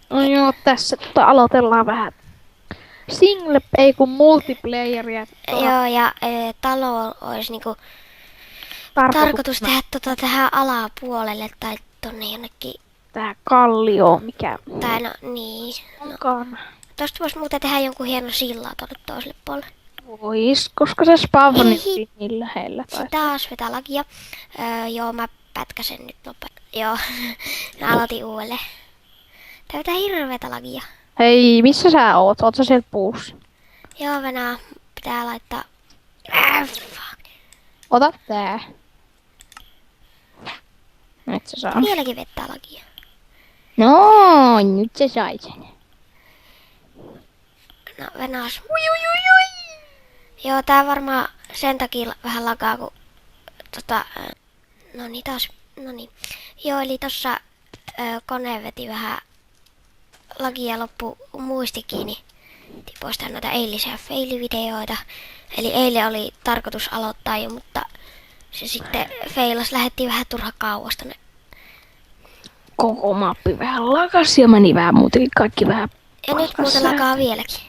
No joo, tässä aloitellaan vähän ei kun multiplayeria. Joo, ja talo olisi niinku tarkoitus Tarkoituksena tehdä tähän alapuolelle tai tonne jonnekin. tää kallio, mikä Tai no niin. No, onkaan. tosta voisi muuten tehdä jonkun hienon sillan tonne toiselle puolelle. Vois, koska se spawni Ei, niin lähellä. Tai... sit taas vetää lakia. Joo, mä pätkäsen nyt Joo, mä aloitin uudelleen. Tää vetää hirveetä lakia. Hei, missä sä oot? Oot sä sieltä puussa? Joo, Venä, pitää laittaa... fuck. Ota tää. Et sä saa. Vieläkin vetää lakia. No, nyt se sai sen. No, Venäs. Joo, tää varmaan sen takia vähän lagaa, kun no niin taas, no niin. Joo, eli tossa kone veti vähän lagia loppu muisti kiinni. Poistaa noita eilisiä failivideoita. Eli eilen oli tarkoitus aloittaa jo, mutta se sitten feilas. Lähettiin vähän turha kauas tonne. Koko mappi vähän lakas ja meni vähän muutenkin kaikki vähän Ja nyt muuten paskassa. lakaa vieläkin.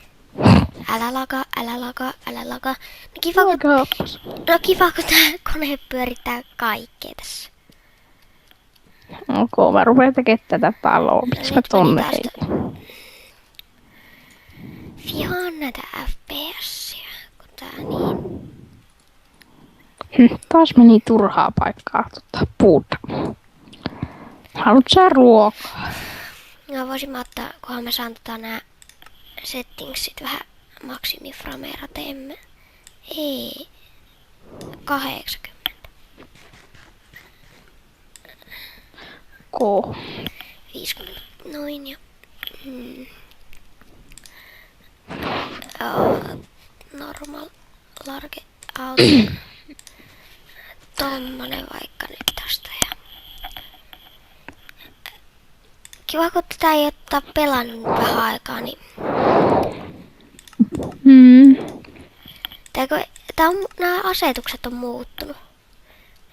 Älä lakaa, älä lakaa, älä lakaa. No kiva, kun tää kone pyörittää kaikkea tässä. Ok, mä rupean tekemään tätä taloa. Miksi mä Nyt meni tonne taas heitin? Vihaan näitä FPSiä, kun tää niin... Taas meni turhaa paikkaa puuta. Haluat sä ruokaa? No voisin mä ottaa, kunhan mä saan nää settingsit vähän maksimiframeera teemme. Ei. 80. Ko. 50. Noin ja... Normal. Large auto. Tommonen vaikka nyt tästä ja... Kiva, kun tätä ei ottaa pelannut vähän aikaa, niin... Nämä asetukset on muuttunut.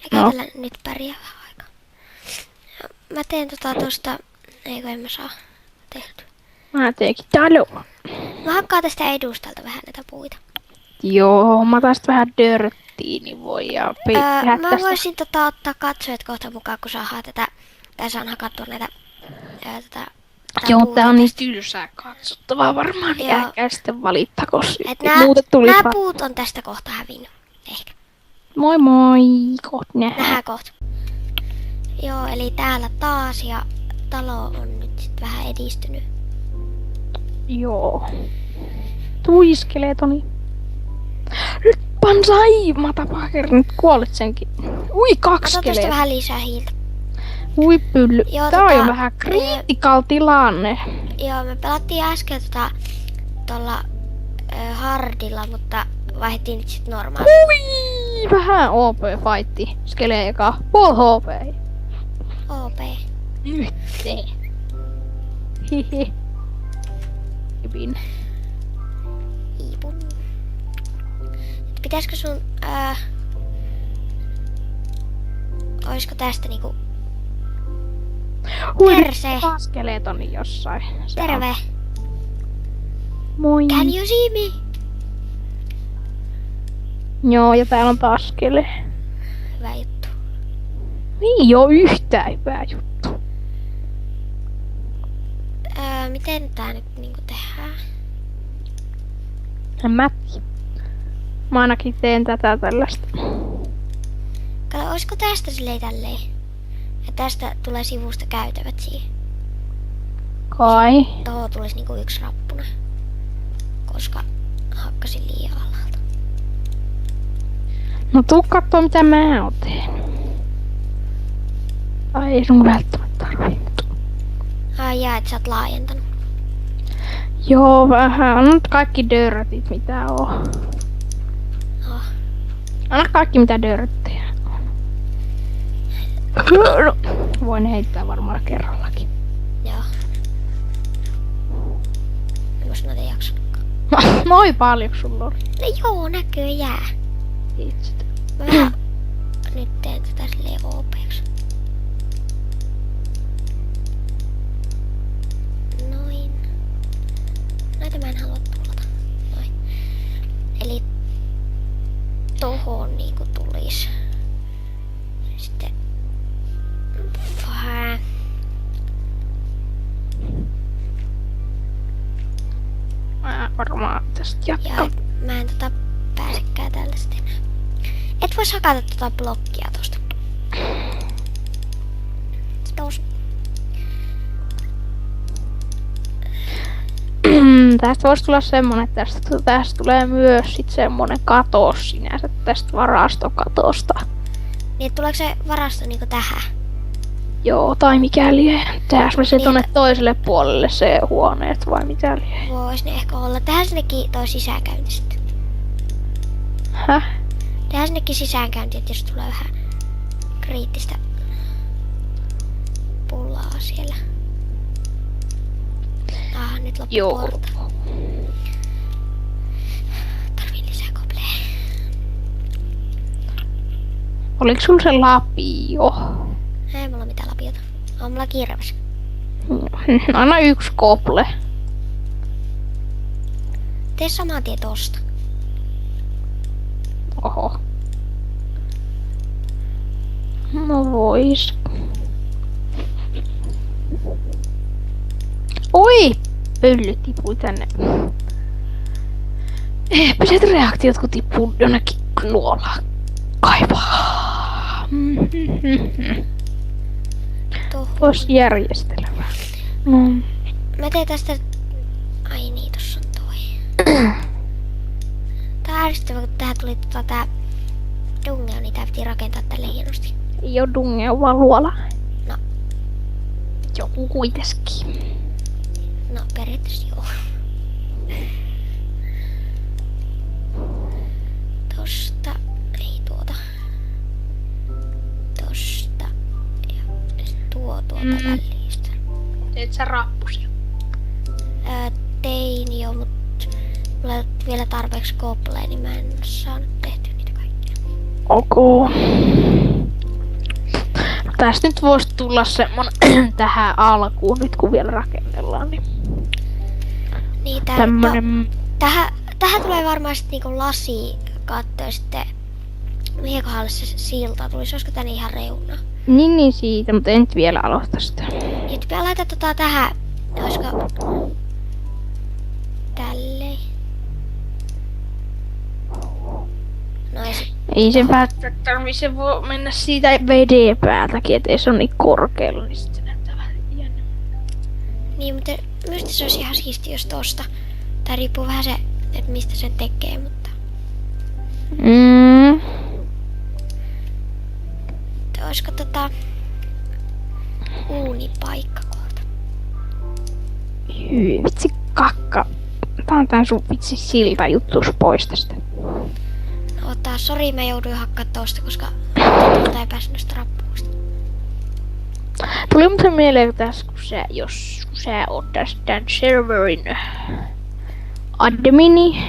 Eikä No. tällä nyt pärjää vähän aikaa. Mä teen tosta... Eikö en mä saa tehtyä. Mä teinkin taloa. Mä hakkaan tästä edustalta vähän näitä puita. Joo, mä taas vähän dörttiin, niin voi ja tehdä Mä tästä. voisin ottaa katsojat kohta mukaan, kun saadaan tätä... Tai saan hakattua näitä... tätä Joo, puuta tää on niin tästä. tylsää katsottavaa varmaan, niin Joo. älkää sitten valittako Et sitten. Muuten tuli nää puut on tästä kohta hävinnyt. Ehkä. Moi moi, kohta nähdään. Nähdään kohta. Joo, eli täällä taas ja talo on nyt sit vähän edistynyt. Joo. Tuiskeletoni. Nyt pansai! Mä tapaan kerran, nyt kuolet senkin. Ui, 2 Ota tästä skeleet. vähän lisää hiiltä. Ui pylly. Joo, Tää on jo vähän critical tilanne. Joo, me pelattiin äsken tuolla hardilla, mutta vaihdettiin nyt sit normaali. Ui, vähän OP fightti. Skelee eka. Full HP. OP. Yhteen. Hihi. Hyvin. Iipun. Pitäisikö sun... oisko tästä niinku... Ui, Perse. nyt taas skeletoni jossain. Se on. Terve. Moi. Can you see me? Joo, ja täällä on taas skele. Hyvä juttu. Niin jo yhtään hyvää juttu. Miten tää nyt niinku tehdään? En mä tiedä. Mä ainakin teen tätä tällaista. Kato, oisko tästä silleen tälleen? Ja tästä tulee sivusta käytävät siihen. Kai. Tohon tulisi niinku yksi rappuna. Koska hakkasin liian alalta. No tuu kattoo mitä mä oon tehnyt. Ai ei sun välttämättä tarvittu. Ai jaa, et sä oot laajentanut. Joo, vähän. Anna nyt kaikki dörrötit mitä on. Oh. Anna kaikki mitä dörröttejä on. No, voin heittää varmaan kerrallakin. Joo. En mä noita jaksanutkaan. Noin paljon sulla oli. No joo, näköjään. Itse. Mä vähän nyt teen tätä silleen OP:ksi. No tohon niinku tulis. Sitten vähän. Mä varmaan tästä jatkan. Ja mä en pääsekään tällaista enää. Et vois hakata blokkia tosta. Kiitos. Tästä voisi tulla semmonen, että tästä tulee myös sit semmonen katos sinänsä tästä varastokatosta. Niin tuleeko se varasto niinku tähän? Joo, tai mikäli. Tehdäänkö me se Niin. tonne toiselle puolelle se huoneet vai mitä lie? Vois ne ehkä olla. Tehdään sinnekin toi sisäänkäynti sitten. Häh? Tehdään sinnekin sisäänkäynti, että jos tulee vähän kriittistä pullaa siellä. Nyt loppu Joo. porta. Tarviin lisää kobleja. Oliko sulla se lapio? Ei mulla mitään lapiota. On mulla kirves. Aina yksi kople. Tee saman tien tosta. Oho. No vois. Oi! Pölly tippui tänne. Eeppiset reaktiot kun tippuu jonnekin nuolaan. Kaivaa. Tuohon. Vois järjestellä vähän. No. Mä teen tästä... Ai niin, tossa on toi. Tää on ärsyttävä, kun tähän tuli tää dungeo, niin tää piti rakentaa tälle hienosti. Ei oo dungea, vaan luola. No. Joku kuiteskin. No periaatteessa joo. Tosta, ei tuota. Tosta. Ja sit tuolta välistä. Teet sä rappusia? Tein jo, mut mulla ei ole vielä tarpeeksi kopleja, niin mä en oo saanut tehtyä niitä kaikkia. Ok. Tästä nyt voisi tulla semmonen tähän alkuun, nyt kun vielä rakennellaan. Niin Niin, tämmönen... tähän tulee varmaan sit niinku lasikatto ja sitten mihin kohdalle se silta tulisi, olisiko tän ihan reuna? Niin siitä, mutta en nyt vielä aloita sitä. Ja pitää laittaa tähän, olisiko tälleen. Noin. Ei se välttämättä tarvii, se voi mennä siitä veden päältäkin, ettei se ole niin korkealla, niin sitten se näyttää vähän jännä. Niin, mutta minusta se olisi ihan siisti, jos tosta. Tää riippuu vähän se, että mistä sen tekee, mutta... Olisiko uunipaikka kohta? Hyi, vitsi kakka. Tää on tän sun vitsi silta juttus pois tästä. No ottaa, sori mä jouduin hakkaa tosta, koska tuolta ei päässyt noista rappuista. Tuli muuten mieleen tässä, kun sä oot tässä tän serverin admini.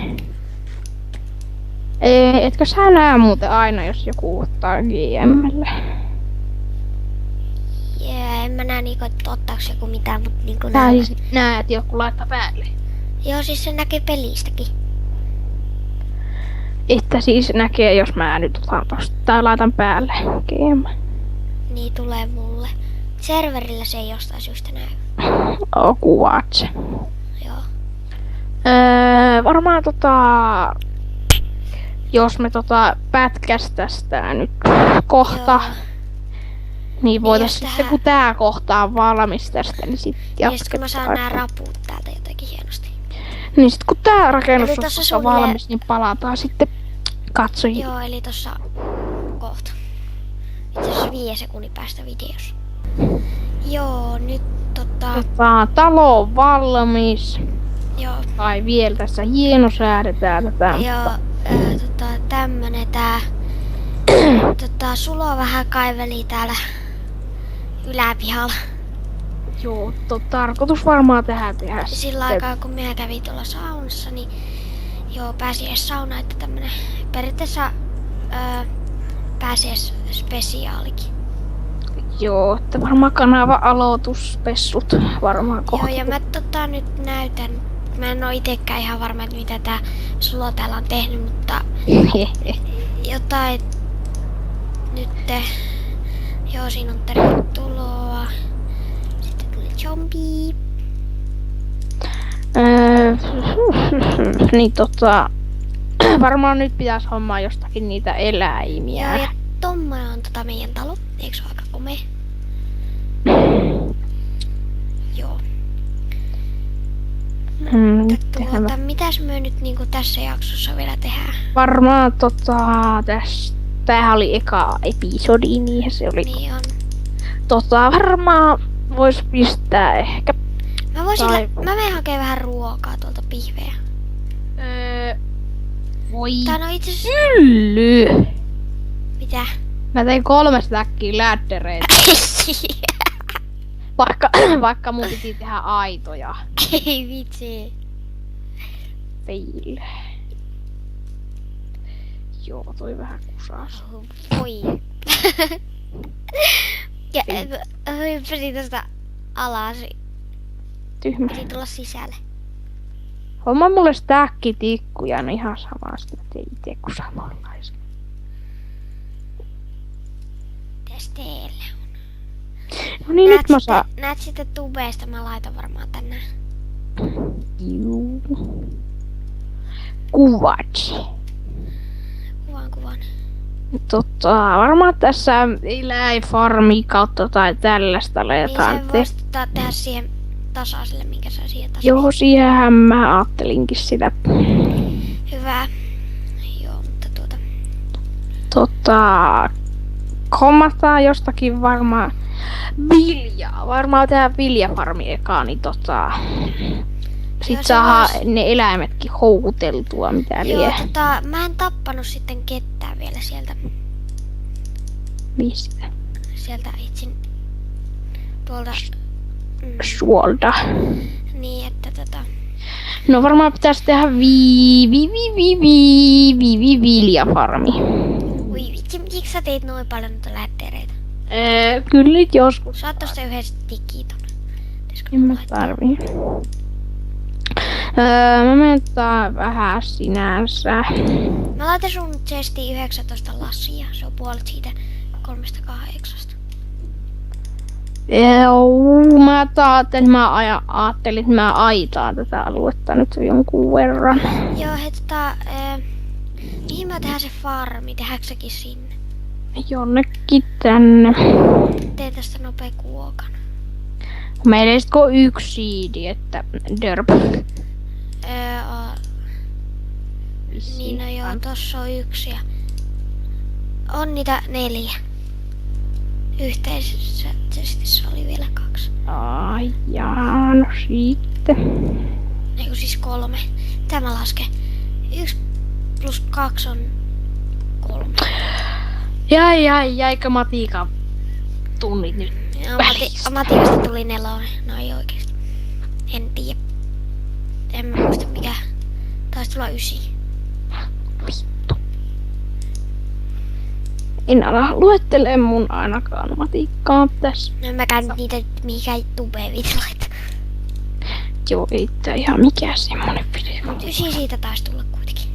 Etkö sä näe muuten aina, jos joku ottaa GM:lle? Jee, en mä näe niinku, että ottaaks joku mitään, mut niinku Tää näen. siis näet joku laittaa päälle. Joo, siis se näkee pelistäkin. Että siis näkee, jos mä nyt otan tosta tai laitan päälle GM. Niin tulee mulle. Serverillä se ei jostain syystä näy. Kuvaat se. Joo. Varmaan jos me pätkästäs tää nyt kohta, Joo. niin voitais jos sitten tähän- kun tää kohta on valmis tästä, niin sit Ja sit kun mä saan nää jatketaan. raput täältä jotenkin hienosti. Niin sit kun tää rakennus Eli on tossa kohta suunnilleen- valmis, niin palataan sitten katsojiin. Joo, eli tossa kohta. Itse asiassa 5 sekunnin päästä videossa. Joo, nyt Talo on valmis. joo, Tai vielä tässä hienosäädetään tätä. joo, tämmönen tää, Sulo vähän kaiveli täällä yläpihalla. Joo, tarkoitus varmaan tehdä. Sillä aikaa kun minä kävin tuolla saunassa, niin joo, pääsiäis sauna, että tämmönen periaatteessa pääsiäisspesiaalikin. Joo, että varmaan kanava aloituspessut varmaan kohta. Joo, ja mä nyt näytän, mä en oo itekään ihan varma, että mitä tää Sulo täällä on tehnyt, mutta jotain nytte. Joo, siinä on tervetuloa. Sitten tuli zombie. Niin varmaan nyt pitäisi hommaa jostakin niitä eläimiä. Joo, ja tommonen on meidän talo. Eikö se ole aika komea? Joo. Mitäs me nyt niinku tässä jaksossa vielä tehdään? Varmaan tämähän oli eka episodi, niin se oli. Niin on. Varmaan vois pistää ehkä. Mä menen hakee vähän ruokaa tuolta pihveä. Voi Tää on itse asiassa... hylly! Mitä? Mä tein 3 stäkkiä lättereitä. Vaikka mun piti tehdä aitoja. Ei vitsi. Fail. Joo, toi vähän kusas. Voi. Ja hyppäsin tästä alas. Tyhmä. Piti tulla sisälle. Homma mulle stäkkitikkuja, no ihan sama, sit mä tein ite kuin samanlaisia. Mitäs teillä on? No niin, nyt mä saan. Näet sitten tubeista, mä laitan varmaan tänään. Juu. Kuvat. Kuvan. Varmaan tässä eläinfarmi kautta tai tällaista aletaan Niin sä voisit tehdä siihen tasaiselle, minkä sä siihen tasaiselle. Joo, siihenhän mä ajattelinkin sitä. Hyvä. Joo, mutta hommataan jostakin varmaan viljaa. Varmaan tehdään viljafarmi ekaa, niin sit saa ne eläimetkin houkuteltua, mitä Joo, lie. mä en tappanut sitten ketään vielä sieltä. Mistä? Sieltä itse tuolta. Suolta. Niin, että No varmaan pitäisi tehdä viljafarmi. Ui vitsi, miksi sä teit noin paljon noita lättereitä? Kyllä nyt joskus. Saat tosta yhdessä tikiton. En mä tarvii. Mä menen vähän sinänsä. Mä laitan sun chestiin 19 lasia. Se on puolet siitä 3-8. Joo, mä ajattelin, että mä aitaan tätä aluetta nyt jonkun verran. Joo, hei mihin mä tehdään se farmi? Tehdäänkö sekin sinne? Jonnekin tänne. Teen tästä nopea kuokan. Meillä ei sit ole yksi siidi, että derp. Niin no joo, tossa on 1 ja on niitä 4. Yhteisessä testissä oli vielä 2. Ai jaa, no sitten. Eiku siis 3. Tämä laske. 1 plus 2 on 3. Jäikö matiikan tunnit nyt? Matikasta tuli 4. No ei oikeesti. En tiedä. En mä muista mikä. Taisi tulla 9. Vittu. En ala luettele mun ainakaan matikkaa tässä. No mä käyn niitä mihinkään tubeen laittaa. Joo, ei tää ihan mikään semmonen video. Mut 9 siitä taisi tulla kuitenkin.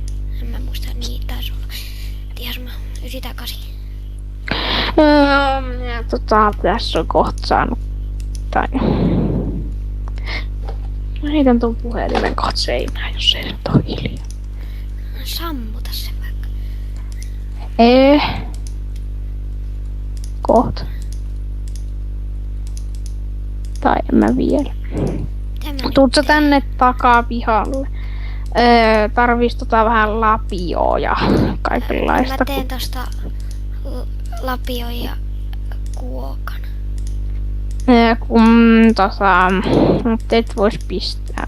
En mä muista, niin taisi olla. Ihan sama. 9 tai 8. Tässä on kohta saanut. Tai. Mä heitän tuon puhelimen kohta seinään, jos ei nyt oo hiljaa. Sammuta se vaikka. Kohta. Tai en mä vielä. Tuut sä tänne takapihalle? Tarvis vähän lapioa ja kaikenlaista. Mä teen tosta lapion ja kuokan. Kun et vois pistää.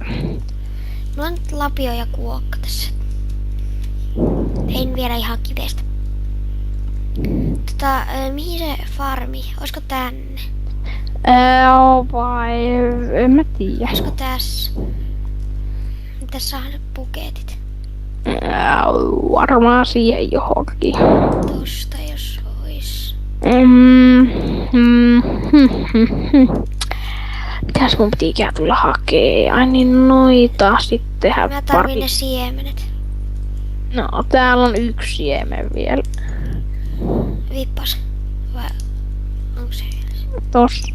Mulla on nyt lapio ja kuokka tässä. Tein vielä ihan kivestä. Mihin se farmi? Oisko tänne? Vai en mä tiedä. Oisko tässä? Tässä on puketit. Varmaan siihen johonkin. Tosta jos ois. Mitäs mun pitikään tulla hakee? Ai niin noita sitten tehdä Mä tarvin ne siemenet. No, täällä on yksi siemen vielä. Vippas. Vai onko se vielä se? Tossa.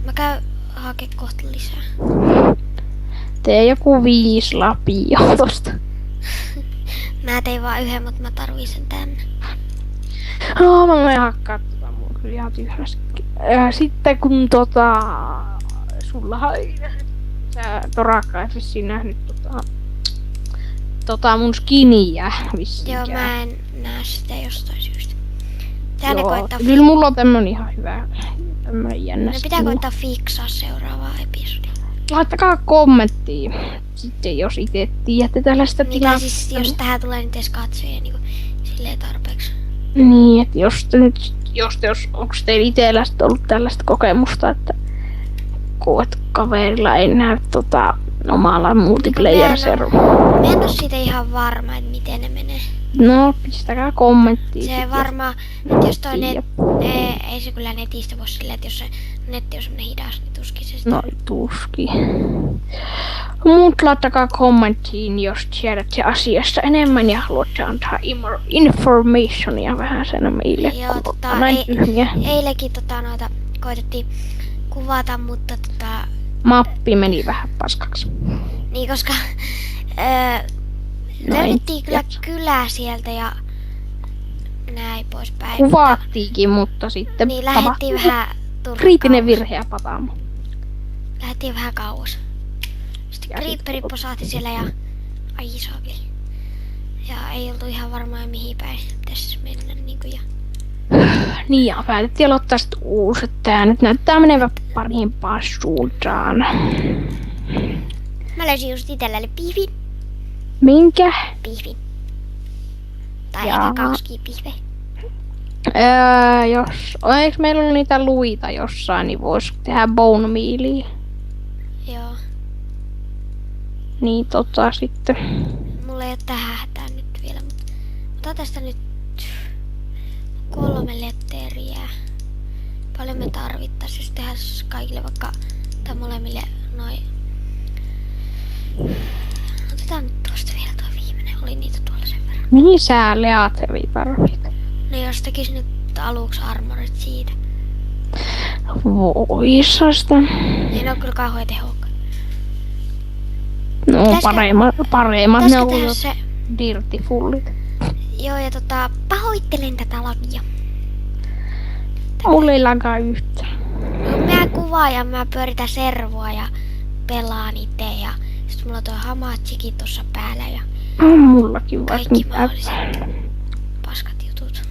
Mä käyn hake kohta lisää. Tee joku 5 lapio tosta. Mä tein vaan yhden, mutta mä tarvii sen tänne. No, mä menen hakkaa mulla on kyllä ihan tyhmästi. Sitten kun sullahan ei nähnyt, sä Torakka et vissiin nähnyt mun skiniä vissiinkään. Joo, mä en näe sitä jostain syystä. Tänne Joo, koittaa kyllä mulla on tämmönen ihan hyvä, tämmönen jännä pitää skini. koittaa fiksaa seuraavaa episodia. Laittakaa kommenttiin sitten, jos itse tiedätte tällaista Mitä tilaa. siis, jos tähän tulee nyt edes katsojia niin silleen tarpeeksi. Niin, että jos onks teillä itellä sit ollut tällaista kokemusta, että kaverilla ei näy omalla multiplayer-serverilla. Mä en oo siitä ihan varma, että miten ne menee. No, pistäkää kommenttiin. Se varmaan, että jos toi ei se kyllä netistä voi silleen, että jos se netti on semmonen hidas, niin tuskin se sitä. No, tuski. Mut laittakaa kommenttiin, jos tiedätte asiasta enemmän ja haluatte antaa informationia vähän sen meille. Joo, eilenkin noita koitettiin kuvata, mutta mappi meni vähän paskaksi. niin koska löydettiin kyllä kylää sieltä ja näin poispäin. Kuvattiinkin, mutta sitten niin lähdettiin vähän kriittinen virhe ja pataamo. Lähdettiin vähän kauas. Sitten Creeperi posahti siellä ja ai saakeli. Ja ei oltu ihan varmaa mihin päin pitäisi mennä niinku ja Niin ja päätettiin aloittaa sit uusi. Tää nyt näyttää menevä parempaan suuntaan. mä löysin just itselläni pihvin. Minkä? Pihvin. Tai Jaa. ehkä 2 pihvejä. Eikö meillä ollut niitä luita jossain, niin vois tehdä bone mealia. Joo. Niin sitten. Mulla ei oo tähän hätään nyt vielä, mutta otan tästä nyt 3 letteriä. Paljon me tarvittais, jos tehdään kaikille vaikka tai molemmille noin. Otetaan nyt tuosta vielä tuo viimeinen, oli niitä tuolla sen verran. Mihin sä leathevi tarvit? No jos tekis nyt aluksi armorit siitä. Voisasta. Ei ne oo kyllä kauhean tehokkaat. No paremmat ne on tehdä jo se? dirtifullit. Joo ja pahoittelen tätä lagia. Mulla ei lagaa yhtään. No, mä kuvaan ja mä pyöritän servoa ja pelaan itse ja sit mulla on tuo hamatsikin tossa päällä ja On mullakin vasta kaikki nyt mahdolliset paskat jutut.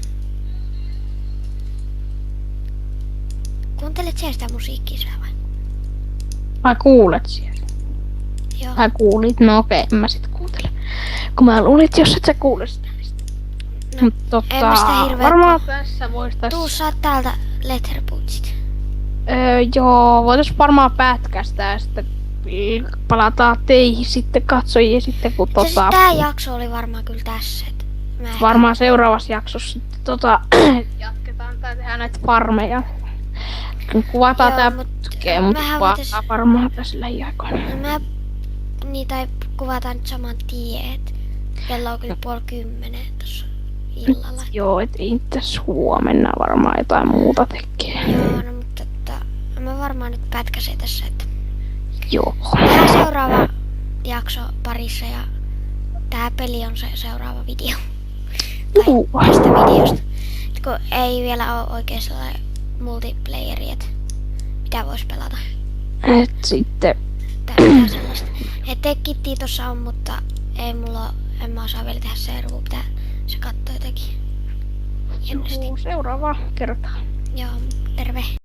Kuuntelet sä sitä musiikkia sä vai? Vai kuulet siellä? Joo. Vai kuulit? No okei, en mä sit kuuntele. Kun mä luulin, että jos et sä kuule sitä, niin sitä. No, Mut en mä sitä hirveä varmaan tässä vois Tuu saat täältä letterbootsit. Joo, voitais varmaan pätkästä ja sitten palataan teihin sitten katsojiin sitten kun Tää jakso oli varmaan kyllä tässä. Et mä ehkä- varmaan seuraavassa jaksossa sitten jatketaan tai tehdään näitä farmeja. Kuvataan Joo, tää mut putkeen, mutta mehän kuvataan varmaan tässä lähiaikoina. No mä niitä kuvataan nyt saman tien, et kello on kyllä 9:30 tossa illalla. Joo, et ei tässä huomenna varmaan jotain muuta tekee. Joo, no mutta mä varmaan nyt pätkäsen tässä, että Joo. tehdään seuraava jakso parissa ja tää peli on se seuraava video. Tai tästä videosta. Et kun ei vielä oo oikein sellainen multiplayeri, et mitä vois pelata. Et sitten Tai mitään sellaista. Et tekittiin tossa on, mutta ei mulla en mä osaa vielä tehdä servua, pitää se kattoo jotenkin. Jännästi. seuraava kertaa. Joo, terve.